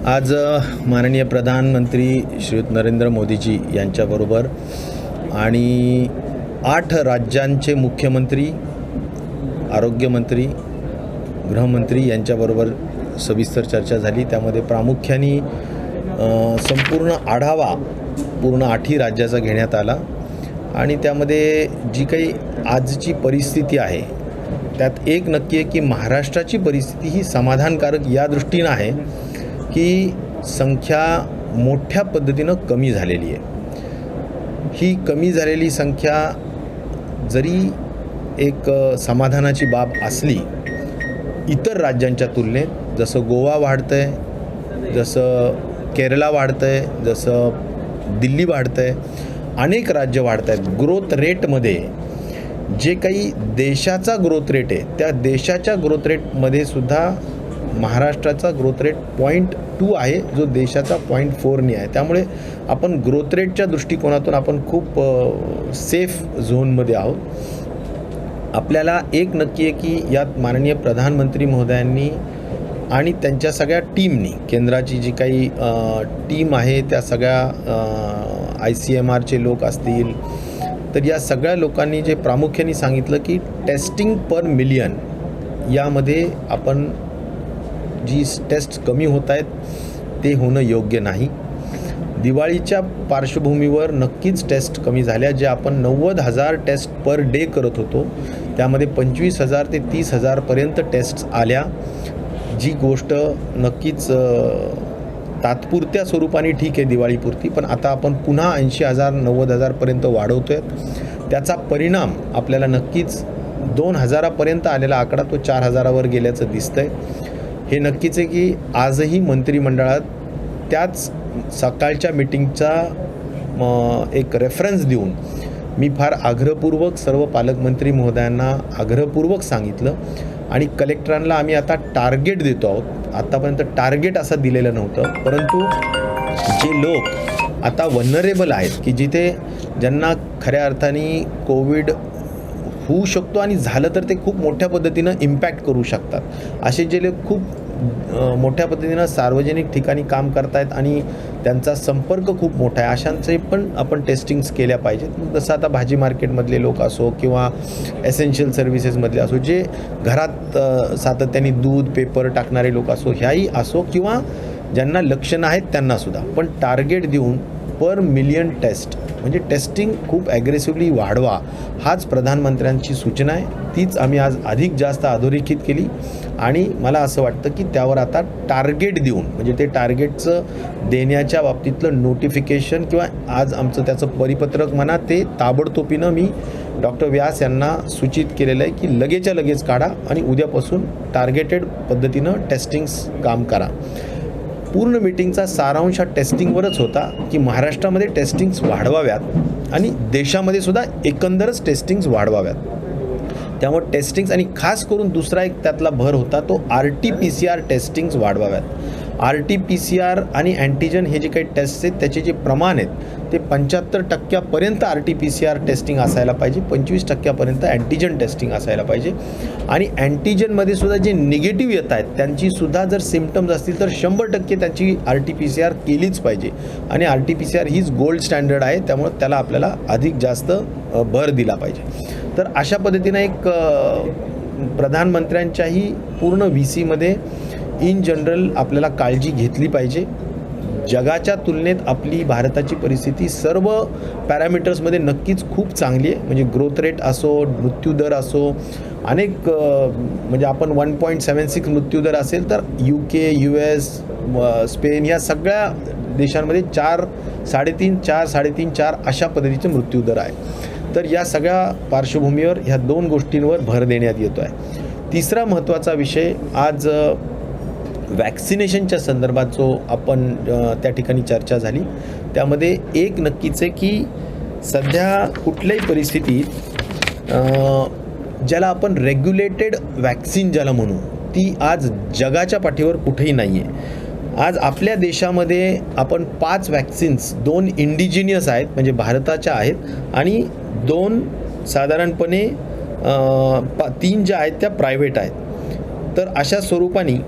आज माननीय प्रधानमंत्री श्रीयुत नरेंद्र मोदीजी यांच्याबरोबर आणि 8 राज्यांचे मुख्यमंत्री, आरोग्यमंत्री, गृहमंत्री यांच्याबरोबर सविस्तर चर्चा झाली। त्यामध्ये प्रामुख्याने संपूर्ण आढावा पूर्ण 8ही राज्याचा घेण्यात आला आणि त्यामध्ये जी काही आजची परिस्थिती आहे त्यात एक नक्की आहे की महाराष्ट्राची परिस्थिती ही समाधानकारक या दृष्टीने आहे की संख्या मोठ्या पद्धतीनं कमी झालेली आहे। ही कमी झालेली संख्या जरी एक समाधानाची बाब असली इतर राज्यांच्या तुलनेत, जसं गोवा वाढतंय, जसं केरला वाढतंय, जसं दिल्ली वाढतंय, अनेक राज्य वाढत आहेत। ग्रोथ रेटमध्ये जे काही देशाचा ग्रोथ रेट आहे त्या देशाच्या ग्रोथ रेटमध्ये सुद्धा महाराष्ट्राचा ग्रोथ रेट 0.2 आहे, जो देशाचा 0.4 आहे। त्यामुळे आपण ग्रोथ रेटच्या दृष्टिकोनातून आपण खूप सेफ झोनमध्ये आहोत। आपल्याला एक नक्की आहे की यात माननीय प्रधानमंत्री महोदयांनी आणि त्यांच्या सगळ्या टीमनी, केंद्राची जी काही टीम आहे त्या सगळ्या ICMRचे लोक असतील, तर या सगळ्या लोकांनी जे प्रामुख्याने सांगितलं की टेस्टिंग पर मिलियन यामध्ये आपण जी टेस्ट कमी होत आहेत ते होणं योग्य नाही। दिवाळीच्या पार्श्वभूमीवर नक्कीच टेस्ट कमी झाल्या। जे आपण 90,000 टेस्ट पर डे करत होतो त्यामध्ये 25,000 ते 30,000 पर्यंत टेस्ट आल्या, जी गोष्ट नक्कीच तात्पुरत्या स्वरूपाने ठीक आहे दिवाळीपुरती, पण आता आपण पुन्हा 80,000 90,000 पर्यंत वाढवतोय। त्याचा परिणाम आपल्याला नक्कीच 2,000 पर्यंत आलेला आकडा तो 4,000 गेल्याचं दिसतंय। हे नक्कीच आहे की आजही मंत्रिमंडळात त्याच सकाळच्या मीटिंगचा एक रेफरन्स देऊन मी फार आग्रहपूर्वक सर्व पालकमंत्री महोदयांना आग्रहपूर्वक सांगितलं आणि कलेक्टरांना आम्ही आता टार्गेट देतो आहोत। आतापर्यंत टार्गेट असं दिलेलं नव्हतं, परंतु जे लोक आता वल्नरेबल आहेत की जिथे ज्यांना खऱ्या अर्थाने कोविड होऊ शकतो आणि झालं तर ते खूप मोठ्या पद्धतीनं इम्पॅक्ट करू शकतात, असे जे लोक खूप मोठ्या पद्धतीनं सार्वजनिक ठिकाणी काम करतायत आणि त्यांचा संपर्क खूप मोठा आहे, अशांचे पण आपण टेस्टिंग्स केल्या पाहिजेत। जसं आता भाजी मार्केटमधले लोक असो किंवा एसेन्शियल सर्व्हिसेसमधले असो, जे घरात सातत्याने दूध पेपर टाकणारे लोक असो, ह्याही असो, किंवा ज्यांना लक्षणं आहेत त्यांनासुद्धा पण टार्गेट देऊन पर मिलियन टेस्ट म्हणजे टेस्टिंग खूप ॲग्रेसिव्हली वाढवा, हाच प्रधानमंत्र्यांची सूचना आहे। तीच आम्ही आज अधिक जास्त अधोरेखित केली आणि मला असं वाटतं की त्यावर आता टार्गेट देऊन, म्हणजे ते टार्गेटचं देण्याच्या बाबतीतलं नोटिफिकेशन किंवा आज आमचं त्याचं परिपत्रक म्हणा, ते ताबडतोबीनं मी डॉक्टर व्यास यांना सूचित केलेलं आहे की लगेचच्या लगेच काढा आणि उद्यापासून टार्गेटेड पद्धतीनं टेस्टिंग्स काम करा। पूर्ण मीटिंगचा सारांश हा टेस्टिंगवरच होता की महाराष्ट्रामध्ये टेस्टिंग्स वाढवाव्यात आणि देशामध्ये सुद्धा एकंदरच टेस्टिंग्स वाढवाव्यात। त्यामुळे टेस्टिंग्स आणि खास करून दुसरा एक त्यातला भर होता तो RT-PCR टेस्टिंग्स वाढवाव्यात। RT-PCR आणि अँटीजन हे जे काही टेस्ट आहेत त्याचे जे प्रमाण आहेत ते 75% RT-PCR टेस्टिंग असायला पाहिजे, 25% अँटीजन टेस्टिंग असायला पाहिजे आणि अँटीजनमध्ये सुद्धा जे निगेटिव्ह येत आहेत त्यांची सुद्धा जर सिम्पटम्स असतील तर 100% त्याची RT-PCR केलीच पाहिजे आणि RT-PCR हीच गोल्ड स्टँडर्ड आहे, त्यामुळे त्याला आपल्याला अधिक जास्त भर दिला पाहिजे। तर अशा पद्धतीनं एक प्रधानमंत्र्यांच्याही पूर्ण VCमध्ये इन जनरल आपल्याला काळजी घेतली पाहिजे। जगाच्या तुलनेत आपली भारताची परिस्थिती सर्व पॅरामीटर्समध्ये नक्कीच खूप चांगली आहे, म्हणजे ग्रोथ रेट असो, मृत्यूदर असो, अनेक म्हणजे आपण 1.76 मृत्यूदर असेल तर UK, US, स्पेन या सगळ्या देशांमध्ये 4, 3.5, 4, 3.5, 4 अशा पद्धतीचे मृत्यूदर आहे। तर या सगळ्या पार्श्वभूमीवर ह्या 2 गोष्टींवर भर देण्यात येतो आहे। तिसरा महत्त्वाचा विषय आज वॅक्सिनेशनच्या संदर्भात जो आपण त्या ठिकाणी चर्चा झाली, त्यामध्ये एक नक्कीच आहे की सध्या कुठल्याही परिस्थितीत ज्याला आपण रेग्युलेटेड वॅक्सिन ज्याला म्हणू, ती आज जगाच्या पाठीवर कुठेही नाही आहे। आज आपल्या देशामध्ये आपण 5 वॅक्सिन्स, 2 इंडिजिनियस आहेत म्हणजे भारताच्या आहेत आणि 2 साधारणपणे 3 ज्या आहेत त्या प्रायव्हेट आहेत। तर अशा स्वरूपाने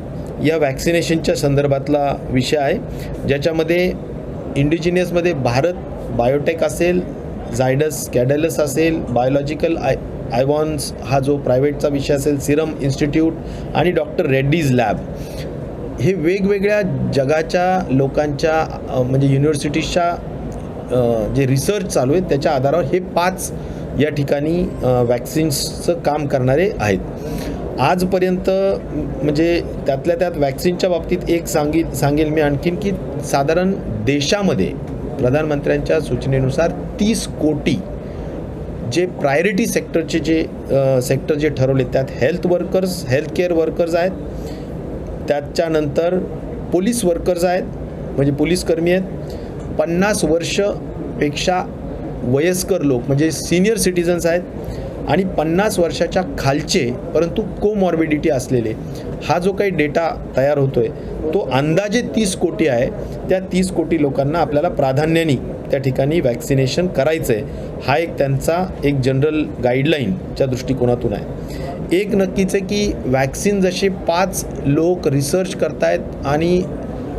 या वॅक्सिनेशनच्या संदर्भातला विषय आहे, ज्याच्यामध्ये इंडिजिनियसमध्ये भारत बायोटेक असेल, झायडस कॅडिलास असेल, बायोलॉजिकल आयवॉन्स हा जो प्रायव्हेटचा विषय असेल, सिरम इन्स्टिट्यूट आणि डॉक्टर रेड्डीज लॅब, हे वेगवेगळ्या जगाच्या लोकांच्या म्हणजे युनिव्हर्सिटीजच्या जे रिसर्च चालू आहे त्याच्या आधारावर हे 5 या ठिकाणी वॅक्सिन्सचं काम करणारे आहेत. आजपर्यंत म्हणजे त्यातल्या त्यात वॅक्सिनच्या बाबतीत एक सांगेल मी आणखीन की साधारण देशामध्ये प्रधानमंत्र्यांच्या सूचनेनुसार 30 कोटी जे प्रायोरिटी सेक्टरचे सेक्टर जे ठरवले त्यात हेल्थ केअर वर्कर्स आहेत, त्याच्यानंतर पोलीस वर्कर्स आहेत म्हणजे पोलीसकर्मी आहेत, 50 वर्षपेक्षा वयस्कर लोक म्हणजे सिनियर सिटिझन्स आहेत, आणि 50 वर्षाच्या खालचे परंतु कोमॉर्बिडिटी असलेले, हा जो काही डेटा तयार होतो आहे तो अंदाजे 30 कोटी आहे. त्या 30 कोटी लोकांना आपल्याला प्राधान्याने त्या ठिकाणी वॅक्सिनेशन करायचं आहे. हा एक त्यांचा एक जनरल गाईडलाईनच्या दृष्टिकोनातून आहे. एक नक्कीच आहे की वॅक्सिन जसे 5 लोक रिसर्च करतायत आणि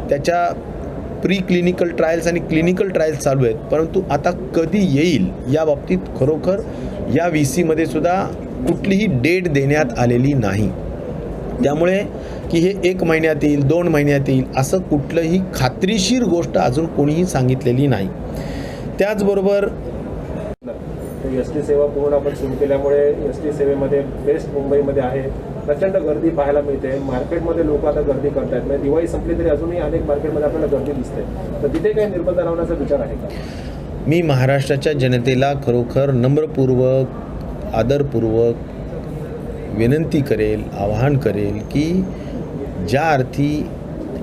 त्याच्या प्री क्लिनिकल ट्रायल्स आणि क्लिनिकल ट्रायल्स चालू आहेत, परंतु आता कधी येईल या बाबतीत खरोखर या VCमध्ये सुद्धा कुठलीही डेट देण्यात आलेली नाही. त्यामुळे की हे 1 महिन्यात येईल, 2 महिन्यात येईल असं कुठलंही खात्रीशीर गोष्ट अजून कोणीही सांगितलेली नाही. त्याचबरोबर एस टी सेवा पूर्ण आपण सुरू केल्यामुळे एस टी सेवेमध्ये बेस्ट मुंबईमध्ये आहे, प्रचंड गर्दी पाहायला मिळते. मार्केटमध्ये लोक आता गर्दी करतायत, म्हणजे दिवाळी संपली तरी अजूनही अनेक मार्केटमध्ये आपल्याला गर्दी दिसते. तर तिथे काही निर्बंध लावण्याचा विचार आहे का? मी महाराष्ट्राच्या जनतेला खरोखर नम्रपूर्वक आदरपूर्वक विनंती करेल, आवाहन करेल की ज्या अर्थी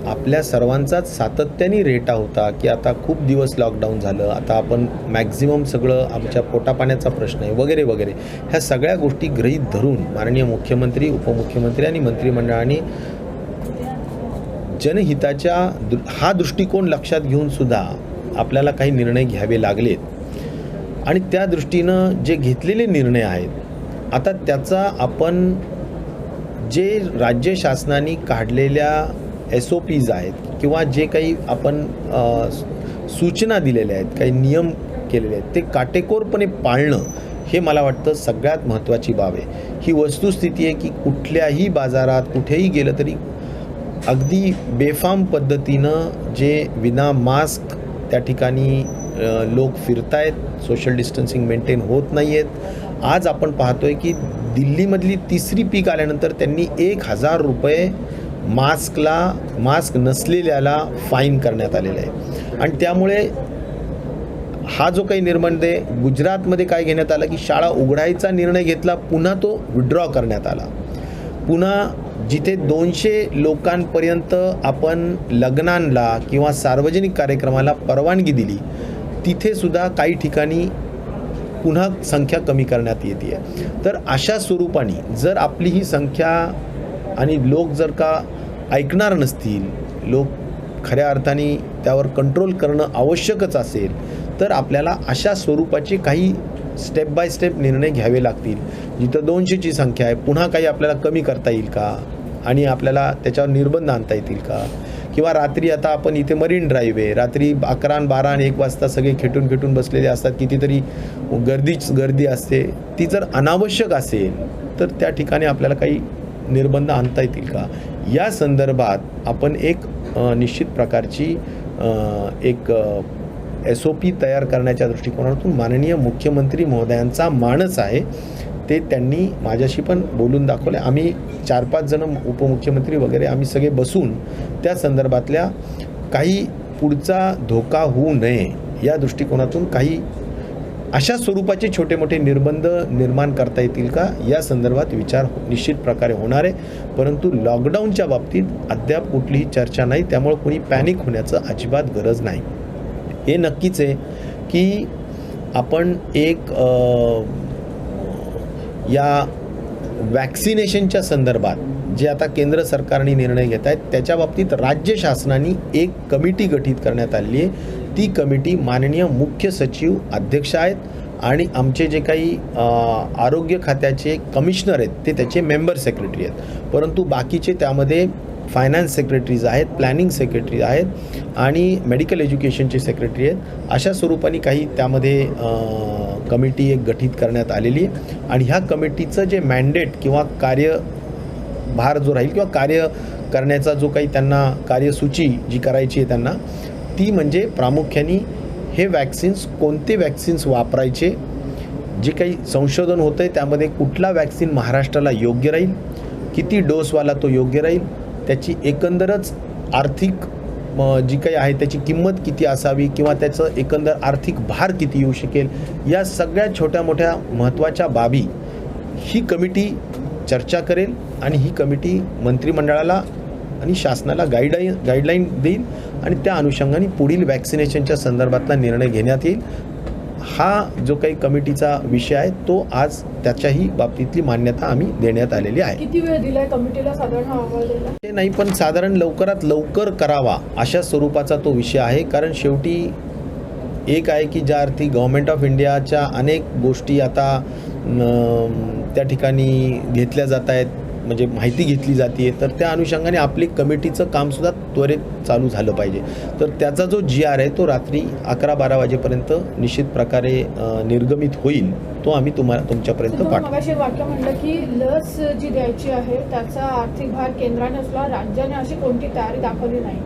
आपल्या सर्वांचाच सातत्याने रेटा होता की आता खूप दिवस लॉकडाऊन झालं, आता आपण मॅक्झिमम सगळं आमच्या पोटापाण्याचा प्रश्न आहे वगैरे वगैरे, ह्या सगळ्या गोष्टी गृहीत धरून माननीय मुख्यमंत्री, उपमुख्यमंत्री आणि मंत्रिमंडळाने जनहिताच्या हा दृष्टिकोन लक्षात घेऊन सुद्धा आपल्याला काही निर्णय घ्यावे लागलेत. आणि त्या दृष्टीनं जे घेतलेले निर्णय आहेत आता त्याचा आपण जे राज्य शासनाने काढलेल्या SOPs आहेत किंवा जे काही आपण सूचना दिलेल्या आहेत, काही नियम केलेले आहेत, ते काटेकोरपणे पाळणं हे मला वाटतं सगळ्यात महत्त्वाची बाब आहे. ही वस्तुस्थिती आहे की कुठल्याही बाजारात कुठेही गेलं तरी अगदी बेफाम पद्धतीनं जे विना मास्क त्या ठिकाणी लोक फिरतायत, सोशल डिस्टन्सिंग मेंटेन होत नाही आहेत. आज आपण पाहतोय की दिल्लीमधली 3री पीक आल्यानंतर त्यांनी 1000 रुपये मास्क नसलेल्याला फाईन करण्यात आलेला आहे. आणि त्यामुळे हा जो काही निर्बंध आहे, गुजरातमध्ये काय घेण्यात आलं की शाळा उघडायचा निर्णय घेतला, पुन्हा तो विड्रॉ करण्यात आला. पुन्हा जिथे 200 लोकांपर्यंत आपण लग्नांना किंवा सार्वजनिक कार्यक्रमाला परवानगी दिली, तिथे सुद्धा काही ठिकाणी पुन्हा संख्या कमी करण्यात येते आहे. तर अशा स्वरूपाने जर आपली ही संख्या आणि लोक जर का ऐकणार नसतील, लोक खऱ्या अर्थाने त्यावर कंट्रोल करणं आवश्यकच असेल, तर आपल्याला अशा स्वरूपाचे काही स्टेप बाय स्टेप निर्णय घ्यावे लागतील. जिथं 200ची संख्या आहे पुन्हा काही आपल्याला कमी करता येईल का, आणि आपल्याला त्याच्यावर निर्बंध आणता येतील का. किंवा रात्री आता आपण इथे मरीन ड्राईव्ह आहे, रात्री 11, 12 आणि 1 वाजता सगळे खेटून बसलेले असतात, कितीतरी गर्दी असते. ती जर अनावश्यक असेल तर त्या ठिकाणी आपल्याला काही निर्बंध आणता येतील का. या संदर्भात आपण एक निश्चित प्रकारची एक SOP तयार करण्याच्या दृष्टिकोनातून माननीय मुख्यमंत्री महोदयांचा मानस आहे, ते त्यांनी माझ्याशी पण बोलून दाखवले. आम्ही 4-5 जण उपमुख्यमंत्री वगैरे आम्ही सगळे बसून त्या संदर्भातल्या काही पुढचा धोका होऊ नये या दृष्टिकोनातून काही अशा स्वरूपाचे छोटे मोठे निर्बंध निर्माण करता येतील का या संदर्भात विचार निश्चित प्रकारे होणार आहे. परंतु लॉकडाऊनच्या बाबतीत अद्याप कुठलीही चर्चा नाही, त्यामुळे कोणी पॅनिक होण्याचं अजिबात गरज नाही. हे नक्कीच आहे की आपण एक या वॅक्सिनेशनच्या संदर्भात जे आता केंद्र सरकारने निर्णय घेत आहेत त्याच्या बाबतीत राज्य शासनाने एक कमिटी गठीत करण्यात आली आहे. ती कमिटी माननीय मुख्य सचिव अध्यक्ष आहेत आणि आमचे जे काही आरोग्य खात्याचे कमिशनर आहेत ते त्याचे मेंबर सेक्रेटरी आहेत, परंतु बाकीचे त्यामध्ये फायनान्स सेक्रेटरीज आहेत, प्लॅनिंग सेक्रेटरी आहेत आणि मेडिकल एज्युकेशनचे सेक्रेटरी आहेत. अशा स्वरूपाने काही त्यामध्ये कमिटी एक गठीत करण्यात आलेली आहे आणि ह्या कमिटीचं जे मॅन्डेट किंवा कार्यभार जो राहील किंवा कार्य करण्याचा जो काही त्यांना कार्यसूची जी करायची आहे त्यांना, ती म्हणजे प्रामुख्याने हे वॅक्सिन्स, कोणते वॅक्सिन्स वापरायचे, जे काही संशोधन होतं आहे त्यामध्ये कुठला वॅक्सिन महाराष्ट्राला योग्य राहील, किती डोसवाला तो योग्य राहील, त्याची एकंदरच आर्थिक जी काही आहे त्याची किंमत किती असावी किंवा त्याचं एकंदर आर्थिक भार किती येऊ शकेल, या सगळ्या छोट्या मोठ्या महत्त्वाच्या बाबी ही कमिटी चर्चा करेल आणि ही कमिटी मंत्रिमंडळाला आणि शासनाला गाईडलाईन देईल आणि त्या अनुषंगाने पुढील वॅक्सिनेशनच्या संदर्भातला निर्णय घेण्यात येईल. हा जो काही कमिटीचा विषय आहे तो आज त्याच्याही बाबतीतली मान्यता आम्ही देण्यात आलेली आहे. किती वेळ दिलाय कमिटीला साधारण हा अहवाल द्यायला? ते नाही, पण साधारण लवकरात लवकर करावा अशा स्वरूपाचा तो विषय आहे. कारण शेवटी एक आहे की ज्या अर्थी गव्हर्नमेंट ऑफ इंडियाच्या अनेक गोष्टी आता त्या ठिकाणी घेतल्या जात आहेत, म्हणजे माहिती घेतली जाते, तर त्या अनुषंगाने आपली कमिटीचं कामसुद्धा त्वरित चालू झालं पाहिजे. तर त्याचा जो GR आहे तो रात्री 11-12 वाजेपर्यंत निश्चित प्रकारे निर्गमित होईल, तो आम्ही तुमच्यापर्यंत पाठवू. मगाशी वाक्य म्हणलं की लस जी द्यायची आहे त्याचा आर्थिक भार केंद्राने असला, राज्याने अशी कोणती तयारी दाखवली नाही,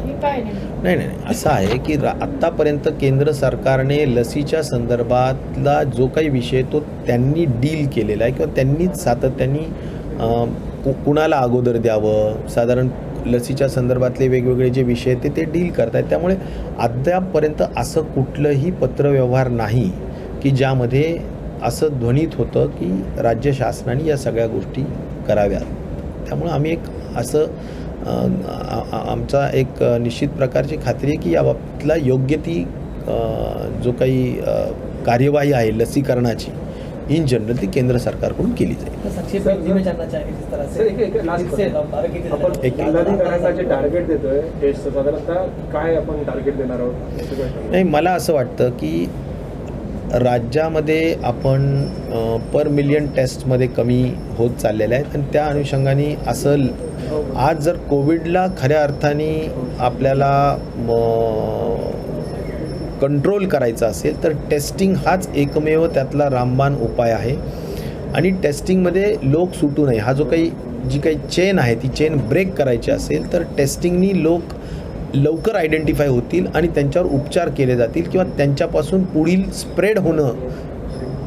ही काय नाही, असं आहे की आत्तापर्यंत केंद्र सरकारने लसीच्या संदर्भातला जो काही विषय तो त्यांनी डील केलेला आहे किंवा त्यांनीच सातत्याने कुणाला अगोदर द्यावं, साधारण लसीच्या संदर्भातले वेगवेगळे जे विषय ते डील करत आहेत. त्यामुळे अद्यापपर्यंत असं कुठलंही पत्रव्यवहार नाही की ज्यामध्ये असं ध्वनीत होतं की राज्य शासनाने या सगळ्या गोष्टी कराव्यात. त्यामुळं आम्ही एक असं आमचा एक निश्चित प्रकारची खात्री आहे की या बाबतीतला योग्य ती जो काही कार्यवाही आहे लसीकरणाची इन जनरल ती केंद्र सरकारकडून केली जाईल. टार्गेट देतोय टेस्ट साधारणतः काय आपण टार्गेट देणार आहोत? नाही, मला असं वाटतं की राज्यामध्ये आपण पर मिलियन टेस्टमध्ये कमी होत चाललेले आहेत आणि त्या अनुषंगाने असं आज जर कोविडला खऱ्या अर्थाने आपल्याला कंट्रोल करायचा असेल तर टेस्टिंग हाच एकमेव त्यातला रामबाण उपाय आहे. आणि टेस्टिंगमध्ये लोक सुटू नये, हा जो काही जी काही चेन आहे ती चेन ब्रेक करायची असेल तर टेस्टिंगनी लोक लवकर आयडेंटिफाय होतील आणि त्यांच्यावर उपचार केले जातील किंवा त्यांच्यापासून पुढील स्प्रेड होणं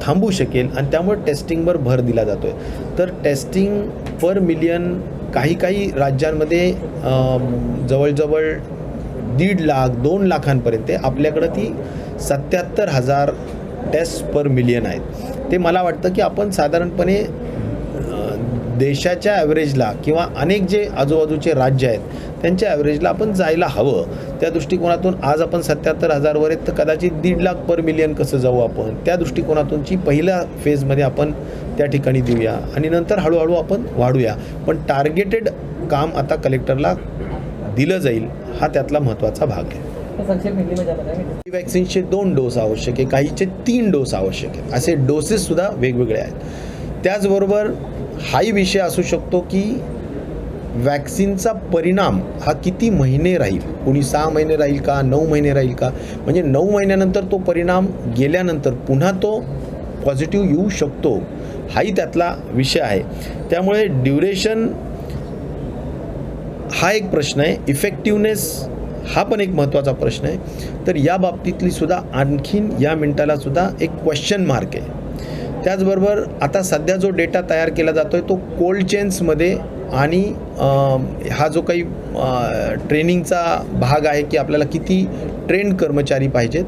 थांबू शकेल आणि त्यामुळे टेस्टिंगवर भर दिला जातो आहे. तर टेस्टिंग पर मिलियन काही राज्यांमध्ये जवळजवळ 1.5 लाख 2 लाखांपर्यंत, आपल्याकडं ती 77,000 टेस्ट पर मिलियन आहेत. ते मला वाटतं की आपण साधारणपणे देशाच्या ॲव्हरेजला किंवा अनेक जे आजूबाजूचे राज्य आहेत त्यांच्या ॲव्हरेजला आपण जायला हवं. त्या दृष्टिकोनातून आज आपण 77,000 वर आहेत तर कदाचित 1.5 लाख पर मिलियन कसं जाऊ आपण, त्या दृष्टिकोनातूनची पहिल्या फेजमध्ये आपण त्या ठिकाणी देऊया आणि नंतर हळूहळू आपण वाढूया. पण टार्गेटेड काम आता कलेक्टरला दिलं जाईल, हा त्यातला महत्त्वाचा भाग आहे. वॅक्सिनचे 2 डोस आवश्यक आहे, काहीचे 3 डोस आवश्यक आहेत, असे डोसेससुद्धा वेगवेगळे आहेत. त्याचबरोबर हाही विषय असू शकतो की वॅक्सिनचा परिणाम हा किती महिने राहील, कोणी 6 महिने राहील का, 9 महिने राहील का, म्हणजे 9 महिन्यानंतर तो परिणाम गेल्यानंतर पुन्हा तो पॉझिटिव्ह येऊ शकतो, हाही त्यातला विषय आहे. त्यामुळे ड्युरेशन हा एक प्रश्न आहे, इफेक्टिव्हनेस हा पण एक महत्त्वाचा प्रश्न आहे. तर या बाबतीतली सुद्धा आणखीन या मिनिटाला सुद्धा एक क्वेश्चन मार्क आहे. त्याचबरोबर आता सध्या जो डेटा तयार केला जातो आहे तो कोल्ड चेन्समध्ये आणि हा जो काही ट्रेनिंगचा भाग आहे की आपल्याला किती ट्रेंड कर्मचारी पाहिजेत,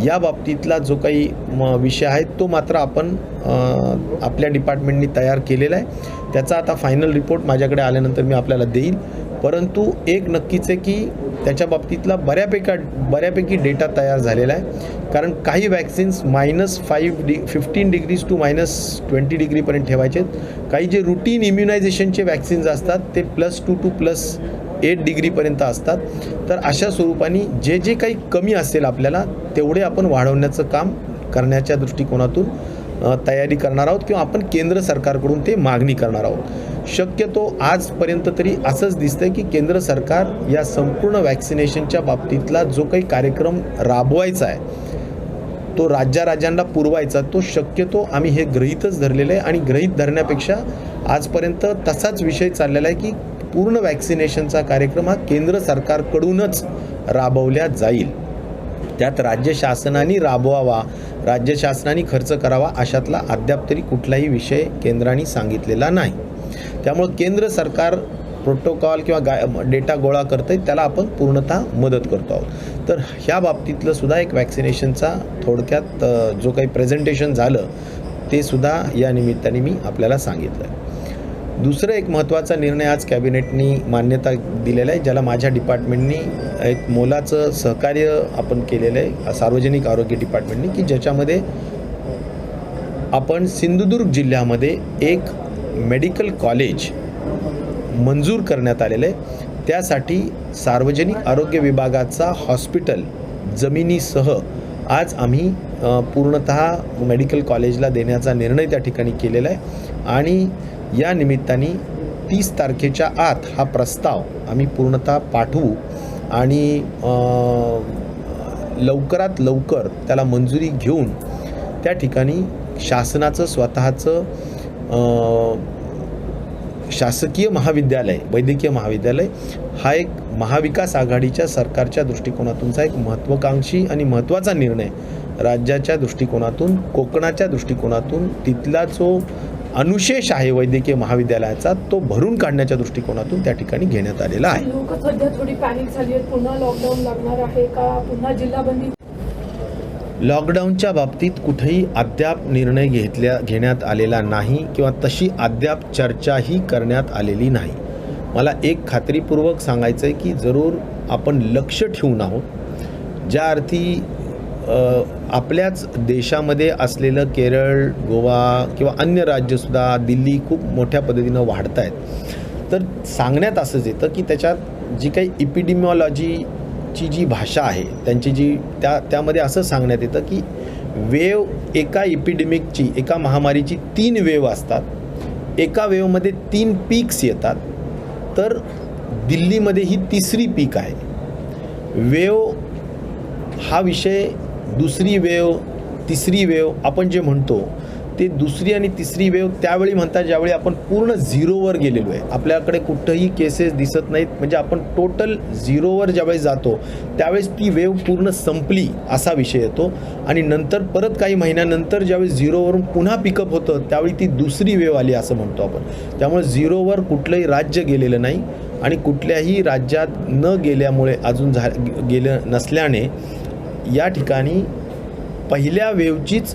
या बाबतीतला जो काही विषय आहे तो मात्र आपण आपल्या डिपार्टमेंटनी तयार केलेला आहे. त्याचा आता फायनल रिपोर्ट माझ्याकडे आल्यानंतर मी आपल्याला देईल. परंतु एक नक्कीच आहे की त्याच्या बाबतीतला बऱ्यापैकी डेटा तयार झालेला आहे. कारण काही वॅक्सिन्स -15 डिग्रीज टू -20 डिग्रीपर्यंत ठेवायचे आहेत. काही जे रुटीन इम्युनायझेशनचे वॅक्सिन्स असतात ते +2 to +8 डिग्रीपर्यंत असतात. तर अशा स्वरूपाने जे काही कमी असेल आपल्याला तेवढे आपण वाढवण्याचं काम करण्याच्या दृष्टिकोनातून तयारी करणार आहोत किंवा आपण केंद्र सरकारकडून ते मागणी करणार आहोत. शक्यतो आजपर्यंत तरी असंच दिसतंय की केंद्र सरकार या संपूर्ण वॅक्सिनेशनच्या बाबतीतला जो काही कार्यक्रम राबवायचा आहे तो राज्यांना पुरवायचा, तो शक्यतो आम्ही हे गृहीतच धरलेलं आहे. आणि गृहीत धरण्यापेक्षा आजपर्यंत तसाच विषय चाललेला आहे की पूर्ण वॅक्सिनेशनचा कार्यक्रम हा केंद्र सरकारकडूनच राबवल्या जाईल. त्यात राज्य शासनाने राबवावा, राज्य शासनाने खर्च करावा अशातला अद्याप तरी कुठलाही विषय केंद्राने सांगितलेला नाही. त्यामुळं केंद्र सरकार प्रोटोकॉल किंवा डेटा गोळा करतं आहे, त्याला आपण पूर्णतः मदत करतो आहोत. तर ह्या बाबतीतलं सुद्धा एक वॅक्सिनेशनचा थोडक्यात जो काही प्रेझेंटेशन झालं ते सुद्धा या निमित्ताने मी आपल्याला सांगितलं आहे. दुसरं एक महत्त्वाचा निर्णय आज कॅबिनेटनी मान्यता दिलेला आहे, ज्याला माझ्या डिपार्टमेंटनी एक मोलाचं सहकार्य आपण केलेलं आहे सार्वजनिक आरोग्य डिपार्टमेंटनी, की ज्याच्यामध्ये आपण सिंधुदुर्ग जिल्ह्यामध्ये एक मेडिकल कॉलेज मंजूर करण्यात आलेलं आहे. त्यासाठी सार्वजनिक आरोग्य विभागाचा हॉस्पिटल जमिनीसह आज आम्ही पूर्णतः मेडिकल कॉलेजला देण्याचा निर्णय त्या ठिकाणी केलेला आहे. आणि या निमित्ताने 30 तारखेच्या आत हा प्रस्ताव आम्ही पूर्णतः पाठवू आणि लवकरात लवकर त्याला मंजुरी घेऊन त्या ठिकाणी शासनाचं स्वतःचं शासकीय महाविद्यालय, वैद्यकीय महाविद्यालय हा एक महाविकास आघाडीच्या सरकारच्या दृष्टिकोनातूनचा एक महत्त्वाकांक्षी आणि महत्त्वाचा निर्णय राज्याच्या दृष्टिकोनातून, कोकणाच्या दृष्टिकोनातून तिथला जो अनुशेष आहे वैद्यकीय महाविद्यालयाचा तो भरून काढण्याच्या दृष्टिकोनातून त्या ठिकाणी घेण्यात आलेला आहे. लोक सध्या थोडी पॅनिक झाली आहेत, पुन्हा लॉकडाऊन लागणार आहे का, पुन्हा जिल्हाबंदी? लॉकडाऊनच्या बाबतीत कुठेही अद्याप निर्णय घेण्यात आलेला नाही किंवा तशी अद्याप चर्चाही करण्यात आलेली नाही. मला एक खात्रीपूर्वक सांगायचं आहे की जरूर आपण लक्ष ठेवून आहोत. ज्या अर्थी आपल्याच देशामध्ये असलेलं केरळ, गोवा किंवा अन्य राज्यसुद्धा, दिल्ली खूप मोठ्या पद्धतीनं वाढत आहेत. तर सांगण्यात असंच येतं की त्याच्यात जी काही इपिडेमिओलॉजीची जी भाषा आहे त्यांची जी त्यामध्ये असं सांगण्यात येतं की वेव एका इपिडेमिकची, एका महामारीची 3 वेव असतात. एका वेवमध्ये 3 पीक्स येतात. तर दिल्लीमध्ये ही 3री पीक आहे. वेव हा विषय दुसरी वेव, 3री वेव आपण जे म्हणतो ते दुसरी आणि 3री वेव त्यावेळी म्हणतात ज्यावेळी आपण पूर्ण झिरोवर गेलेलो आहे, आपल्याकडे कुठंही केसेस दिसत नाहीत, म्हणजे आपण टोटल झिरोवर ज्यावेळी जातो त्यावेळेस ती वेव पूर्ण संपली असा विषय येतो. आणि नंतर परत काही महिन्यानंतर ज्यावेळी झिरोवरून पुन्हा पिकअप होतं त्यावेळी ती दुसरी वेव आली असं म्हणतो आपण. त्यामुळे झिरोवर कुठलंही राज्य गेलेलं नाही आणि कुठल्याही राज्यात न गेल्यामुळे अजून गेलं नसल्याने या ठिकाणी पहिल्या वेवचीच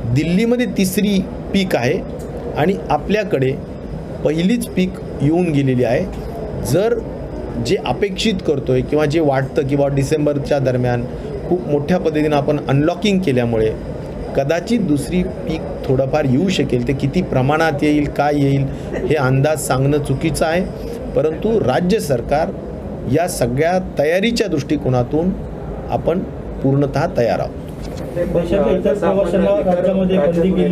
दिल्लीमध्ये 3री पीक आहे आणि आपल्याकडे पहिलीच पीक येऊन गेलेली आहे. जर जे अपेक्षित करतोय किंवा जे वाटतं किंवा डिसेंबरच्या दरम्यान खूप मोठ्या पद्धतीनं आपण अनलॉकिंग केल्यामुळे कदाचित दुसरी पीक थोडंफार येऊ शकेल. ते किती प्रमाणात येईल, काय येईल हे अंदाज सांगणं चुकीचं आहे. परंतु राज्य सरकार या सगळ्या तयारीच्या दृष्टिकोनातून आपण पूर्णतः तयार आहोत. देशातल्या इतर प्रवाशांना राज्यामध्ये बंदी केली